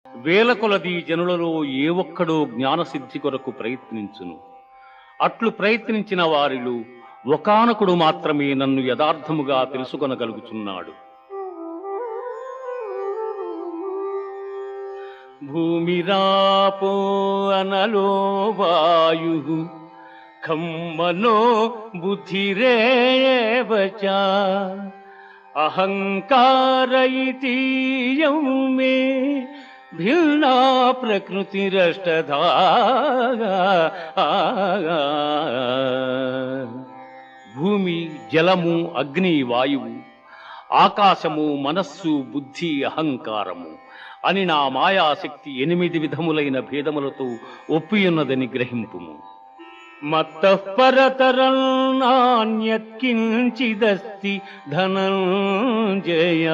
వేల కొలది జనులలో ఏ ఒక్కడో జ్ఞానసిద్ధి కొరకు ప్రయత్నించును. అట్లు ప్రయత్నించిన వారిలో ఒకానకుడు మాత్రమే నన్ను యథార్థముగా తెలుసుకొనగలుగుచున్నాడు. భూమిరాపో అనలో వాయు ఖమ్మనో బుద్ధిరేవచ అహంకార ఇతీయం మే భిన్నా ప్రకృతిరష్టధా. భూమి, జలము, అగ్ని, వాయువు, ఆకాశము, మనస్సు, బుద్ధి, అహంకారము అని నా మాయాశక్తి 8 విధములైన భేదములతో ఒప్పియున్నదని గ్రహింపుము. మత్తః పరతరం నాన్యత్ కించిదస్తి ధనంజయ.